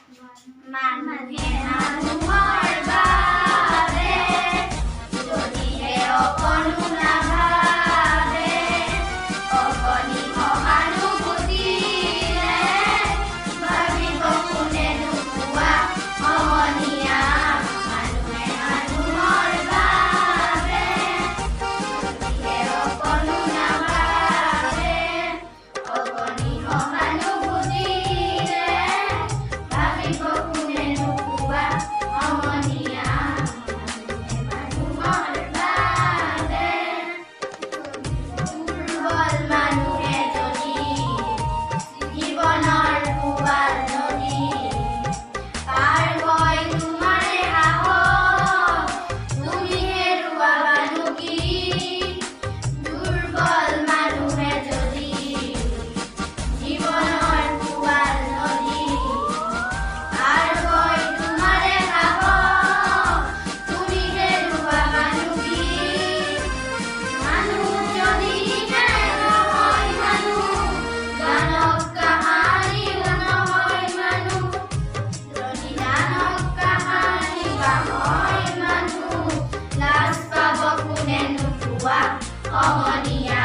মানুহে মানুহৰ বাবে যদিহে অকণো নাভাবে, অকণি সহানুভূতিৰে ভাবিব কোনেনো কোৱা সমনীয়া। মানুহে মানুহৰ বাবে যদিহে অকণো নাভাবে, অকণি সহানুভূতিৰে ভাবিব কোনেনো কোৱা সমনীয়া। মানুহে মানুহৰ বাবে দুৰ্বল মানুহে যদি জীৱনৰ কোবাল নদী পাৰ হয় তোমাৰে সাহস, তুমি হেৰুৱাবানো কি? দুৰ্বল মানুহে যদি জীৱনৰ কোবাল নদী পাৰ হয় তোমাৰে সাহস, তুমি হেৰুৱাবানো কি? মানুহ যদিহে নহয় মানুহ, গানক কাহানিও নহয় মানুহ। যদি গানক কাহানি গাহয় মানুহ, লাজ পাব কোনেনো কোৱা সমনীয়া।